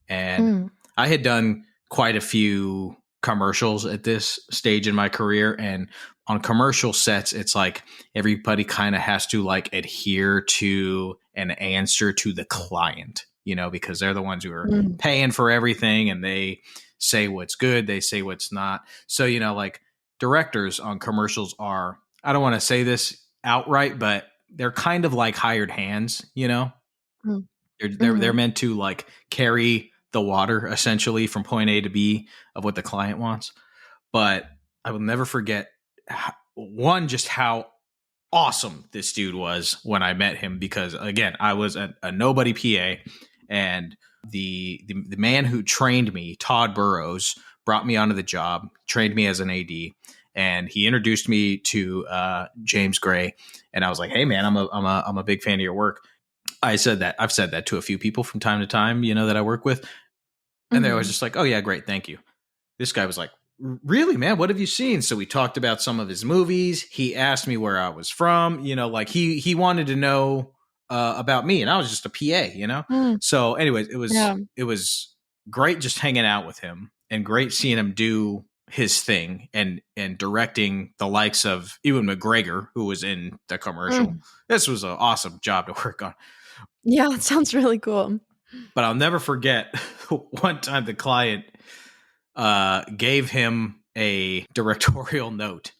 And I had done quite a few commercials at this stage in my career. And on commercial sets, it's like everybody kind of has to like adhere to and answer to the client, you know, because they're the ones who are paying for everything, and they say what's good, they say what's not. So, you know, like directors on commercials are, I don't want to say this outright, but they're kind of like hired hands, you know. They're meant to like carry the water essentially from point A to B of what the client wants. But I will never forget just how awesome this dude was when I met him, because again, I was a nobody PA, and the man who trained me, Todd Burrows, brought me onto the job, trained me as an AD, and he introduced me to James Gray, and I was like, "Hey man, I'm a big fan of your work." I've said that to a few people from time to time, you know, that I work with. And they was just like, "Oh yeah, great. Thank you." This guy was like, "Really, man? What have you seen?" So we talked about some of his movies. He asked me where I was from, you know, like he wanted to know about me, and I was just a PA, you know? So anyways, it was great just hanging out with him, and great seeing him do his thing and directing the likes of Ewan McGregor, who was in the commercial. This was an awesome job to work on. Yeah, that sounds really cool. But I'll never forget one time the client gave him a directorial note,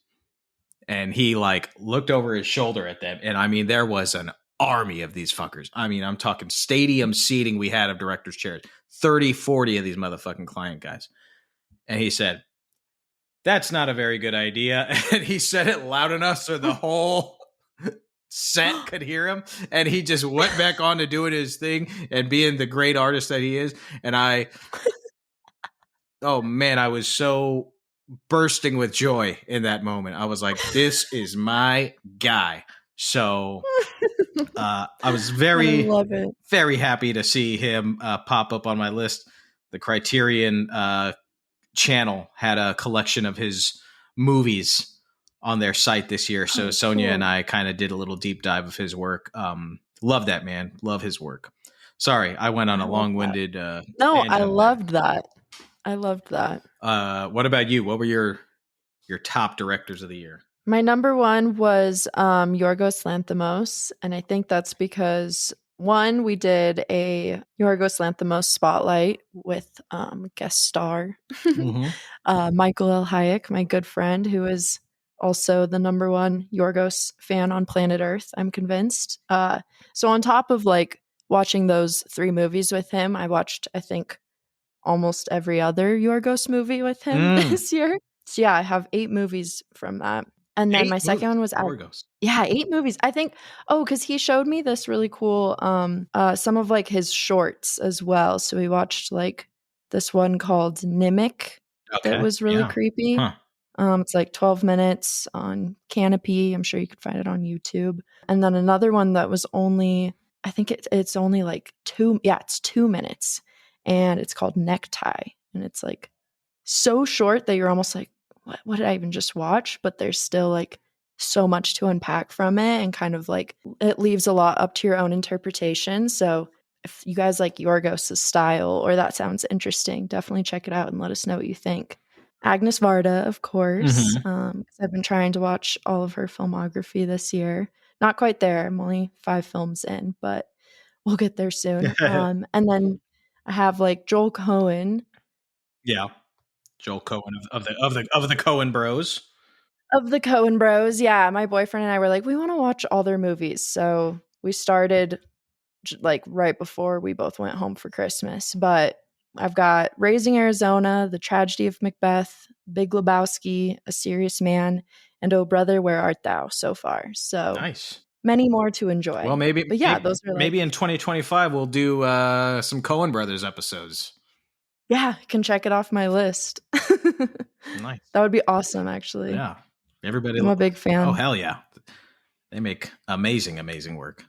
and he like looked over his shoulder at them. And I mean, there was an army of these fuckers. I mean, I'm talking stadium seating we had of director's chairs, 30, 40 of these motherfucking client guys. And he said, "That's not a very good idea." And he said it loud enough so the whole set could hear him, and he just went back on to doing his thing and being the great artist that he is. And oh man, I was so bursting with joy in that moment. I was like, this is my guy. So I was very happy to see him pop up on my list. The Criterion channel had a collection of his movies on their site this year. So Sonja and I kind of did a little deep dive of his work. Love that man. Love his work. Sorry, I went on a long-winded No, I loved that. I loved that. What about you? What were your top directors of the year? My number one was Yorgos Lanthimos, and I think that's because one, we did a Yorgos Lanthimos spotlight with guest star Michael L. Hayek, my good friend, who is also the number one Yorgos fan on planet Earth, I'm convinced. So on top of like watching those 3 movies with him, I watched, I think, almost every other Yorgos movie with him this year. So yeah, I have 8 movies from that. And then my second one was Yorgos. Yeah, 8 movies. I think, because he showed me this really cool, some of like his shorts as well. So we watched like this one called Nimic that was really creepy. It's like 12 minutes on Canopy. I'm sure you could find it on YouTube. And then another one that was only, I think it's only like 2 minutes. And it's called Necktie. And it's like so short that you're almost like, what did I even just watch? But there's still like so much to unpack from it, and kind of like it leaves a lot up to your own interpretation. So if you guys like Yorgos' style, or that sounds interesting, definitely check it out and let us know what you think. Agnes Varda, of course. I've been trying to watch all of her filmography this year. Not quite there. I'm only 5 films in, but we'll get there soon. And then I have like Joel Cohen. Yeah. Joel Cohen of the Coen Bros. Of the Coen Bros. Yeah. My boyfriend and I were like, we want to watch all their movies. So we started like right before we both went home for Christmas. But I've got Raising Arizona, The Tragedy of Macbeth, Big Lebowski, A Serious Man, and Oh Brother, Where Art Thou so far. So nice. Many more to enjoy. Well, maybe those are maybe in 2025 we'll do some Coen Brothers episodes. Yeah, can check it off my list. Nice. That would be awesome, actually. Yeah. I'm a big fan. Oh, hell yeah. They make amazing work.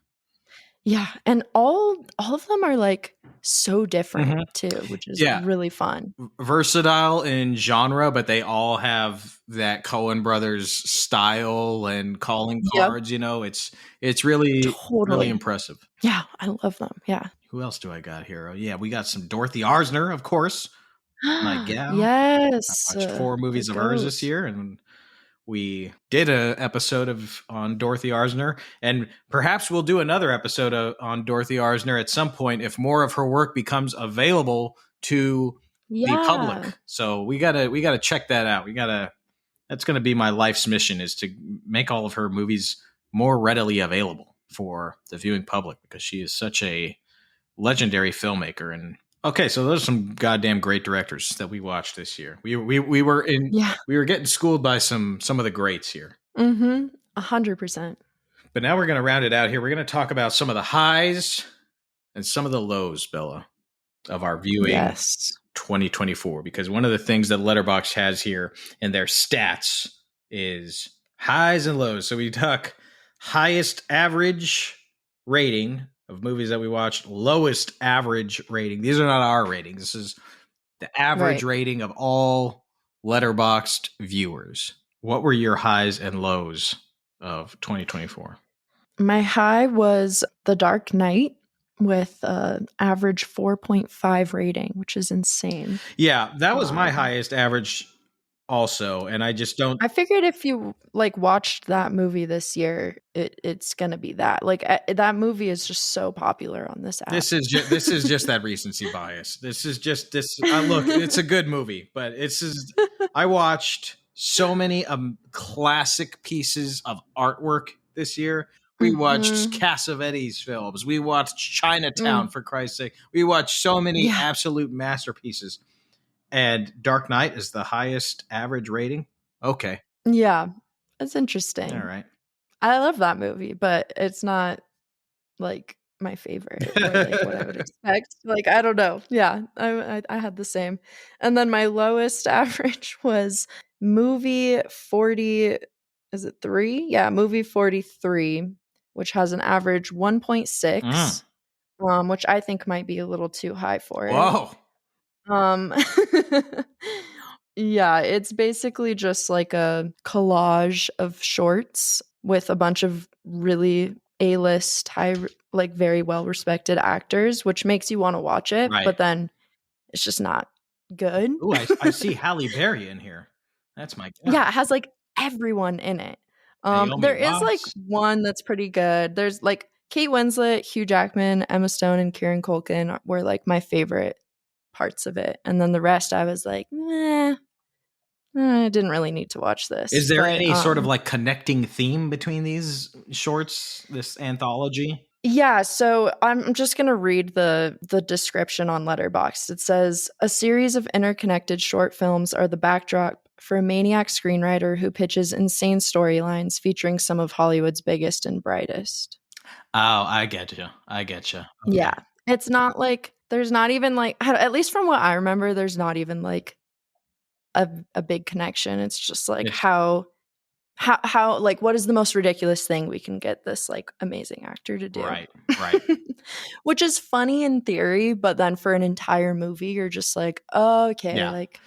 Yeah, and all of them are like so different too, which is Yeah. really fun. Versatile in genre, but they all have that Coen Brothers style and calling Yep. cards. You know, it's really Totally. impressive. Yeah, I love them. Yeah. Who else do I got here? Oh, yeah, we got some Dorothy Arzner, of course. My gal. Yes. I watched 4 movies of hers this year, and we did an episode on Dorothy Arzner, and perhaps we'll do another episode on Dorothy Arzner at some point if more of her work becomes available to the public. So we gotta check that out. That's gonna be my life's mission, is to make all of her movies more readily available for the viewing public, because she is such a legendary filmmaker. And okay, so those are some goddamn great directors that we watched this year. We were getting schooled by some of the greats here. 100%. But now we're going to round it out here. We're going to talk about some of the highs and some of the lows, Bella, of our viewing 2024. Because one of the things that Letterboxd has here in their stats is highs and lows. So we talk highest average rating of movies that we watched, lowest average rating. These are not our ratings. This is the average rating of all Letterboxd viewers. What were your highs and lows of 2024? My high was The Dark Knight with an average 4.5 rating, which is insane. Yeah, that was my highest average also, and I just don't. I figured if you like watched that movie this year, it's gonna be that. Like that movie is just so popular on this app. This is just that recency bias. This is just this. Look, it's a good movie, but I watched so many classic pieces of artwork this year. We watched Cassavetes films. We watched Chinatown, for Christ's sake. We watched so many absolute masterpieces. And Dark Knight is the highest average rating? Okay. Yeah, that's interesting. All right. I love that movie, but it's not like my favorite or like what I would expect. Like, I don't know. Yeah, I had the same. And then my lowest average was movie 40, is it 3? Yeah, movie 43, which has an average 1.6, which I think might be a little too high for it. Whoa. Yeah, it's basically just like a collage of shorts with a bunch of really A-list, like very well-respected actors, which makes you want to watch it, but then it's just not good. Ooh, I see Halle Berry in here. That's my God. Yeah, it has like everyone in it. There is like one that's pretty good. There's like Kate Winslet, Hugh Jackman, Emma Stone, and Kieran Culkin were like my favorite parts of it, and then the rest I was like, I didn't really need to watch this. Is there any sort of like connecting theme between these shorts, this anthology? Yeah, so I'm just going to read the description on Letterboxd. It says, a series of interconnected short films are the backdrop for a maniac screenwriter who pitches insane storylines featuring some of Hollywood's biggest and brightest. Oh, I get you. Okay. Yeah, it's not like, there's not even like, at least from what I remember, there's not even like a big connection. It's just like how like what is the most ridiculous thing we can get this like amazing actor to do? Right. Which is funny in theory, but then for an entire movie, you're just like, oh, okay, like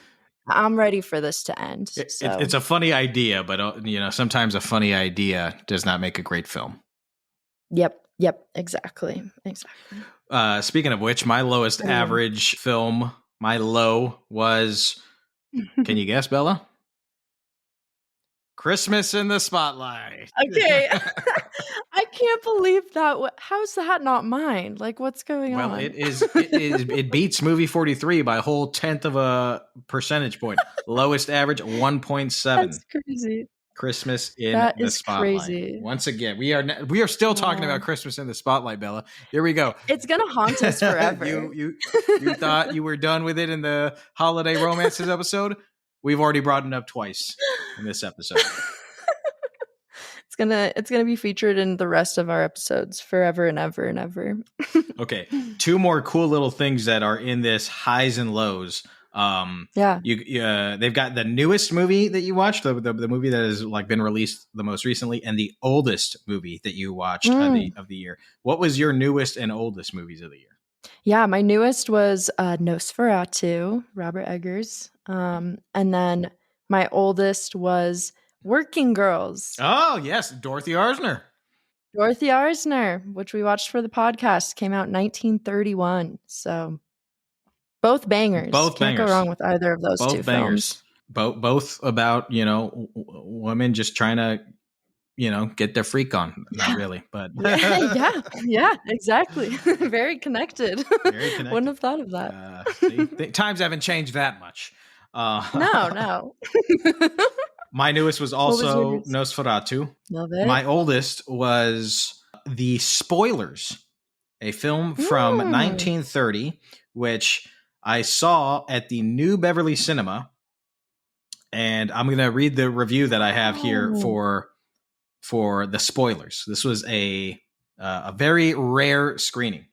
I'm ready for this to end. It's a funny idea, but sometimes a funny idea does not make a great film. Yep. Exactly. Speaking of which, my lowest average film, my low was, can you guess, Bella? Christmas in the Spotlight. Okay. I can't believe that. How's that not mine? Like, what's going on? Well, it beats movie 43 by a whole 1/10 of a percentage point. Lowest average 1.7. That's crazy. Christmas in the Spotlight. Crazy. Once again, we are still talking about Christmas in the Spotlight, Bella. Here we go. It's gonna haunt us forever. You thought you were done with it in the holiday romances episode? We've already brought it up twice in this episode. It's gonna be featured in the rest of our episodes forever and ever and ever. Okay, 2 more cool little things that are in this highs and lows They've got the newest movie that you watched, the movie that has like been released the most recently, and the oldest movie that you watched of the year. What was your newest and oldest movies of the year? Yeah, my newest was Nosferatu, Robert Eggers. And then my oldest was Working Girls. Oh, yes, Dorothy Arzner. Dorothy Arzner, which we watched for the podcast, came out in 1931. So both bangers. Can't go wrong with either of those two films. Both about, women just trying to, get their freak on. Not really, but yeah, exactly. Very connected. Wouldn't have thought of that. Times haven't changed that much. No. My newest was also Nosferatu. Love it. My oldest was The Spoilers, a film from 1930, which I saw at the New Beverly Cinema. And I'm going to read the review that I have here for The Spoilers. This was a very rare screening.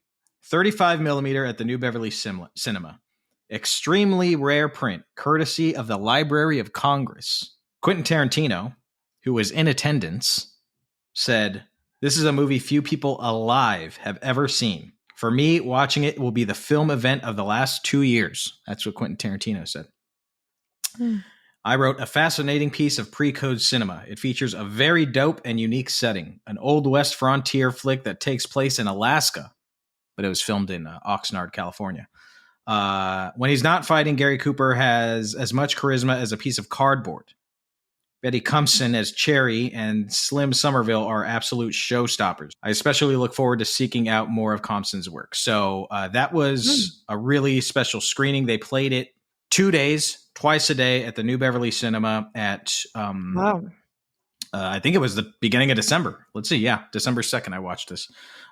35 millimeter at the New Beverly Cinema. Extremely rare print, courtesy of the Library of Congress. Quentin Tarantino, who was in attendance, said, "This is a movie few people alive have ever seen. For me, watching it will be the film event of the last 2 years." That's what Quentin Tarantino said. I wrote a fascinating piece of pre-code cinema. It features a very dope and unique setting, an old west frontier flick that takes place in Alaska, but it was filmed in Oxnard, California. When he's not fighting, Gary Cooper has as much charisma as a piece of cardboard. Betty Compson as Cherry and Slim Somerville are absolute showstoppers. I especially look forward to seeking out more of Compson's work. So that was a really special screening. They played it 2 days, twice a day at the New Beverly Cinema at, I think it was the beginning of December. Let's see. Yeah, December 2nd, I watched this.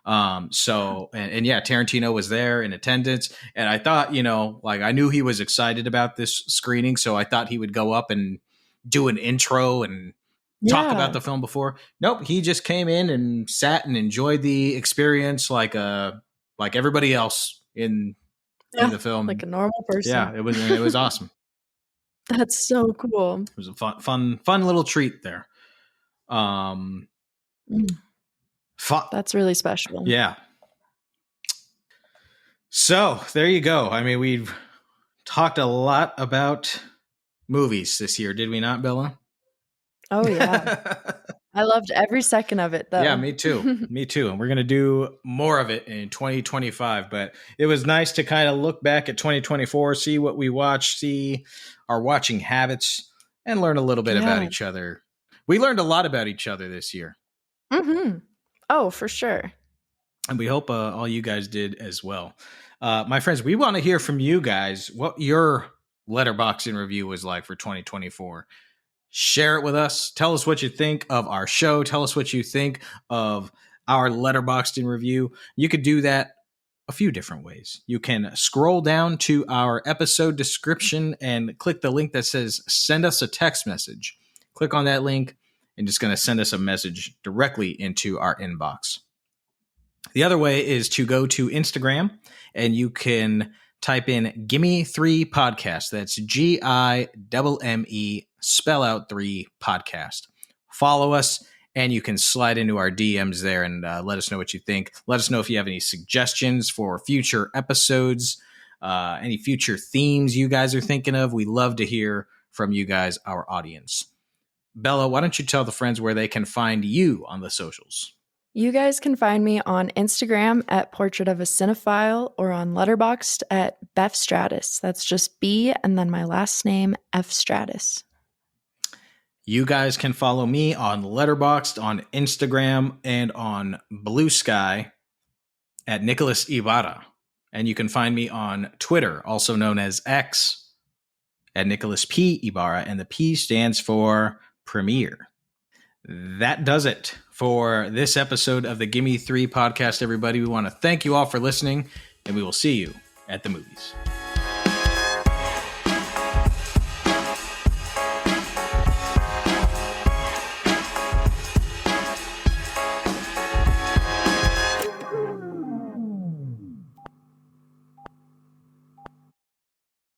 Tarantino was there in attendance. And I thought, I knew he was excited about this screening. So I thought he would go up and do an intro and talk about the film before. Nope, he just came in and sat and enjoyed the experience like everybody else in the film, like a normal person. Yeah, it was awesome. That's so cool. It was a fun little treat there. That's really special. Yeah. So there you go. I mean, we've talked a lot about movies this year, did we not, Bella? Oh yeah. I loved every second of it though. Yeah, me too. And we're going to do more of it in 2025, but it was nice to kind of look back at 2024, see what we watched, see our watching habits, and learn a little bit about each other. We learned a lot about each other this year. Oh, for sure. And we hope all you guys did as well. My friends, we want to hear from you guys what your Letterboxd review was like for 2024. Share it with us. Tell us what you think of our show. Tell us what you think of our Letterboxd review. You could do that a few different ways. You can scroll down to our episode description and click the link that says send us a text message. Click on that link and it's going to send us a message directly into our inbox. The other way is to go to Instagram and you can type in Gimme Three Podcast. That's GIMME, spell out 3 podcast. Follow us, and you can slide into our DMs there and let us know what you think. Let us know if you have any suggestions for future episodes, any future themes you guys are thinking of. We love to hear from you guys, our audience. Bella, why don't you tell the friends where they can find you on the socials? You guys can find me on Instagram at Portrait of a Cinephile or on Letterboxd at Beth Stratus. That's just B and then my last name, F Stratus. You guys can follow me on Letterboxd, on Instagram, and on Blue Sky at Nicholas Ibarra. And you can find me on Twitter, also known as X, at Nicholas P. Ibarra, and the P stands for Premiere. That does it for this episode of the Gimme Three Podcast, everybody. We want to thank you all for listening, and we will see you at the movies.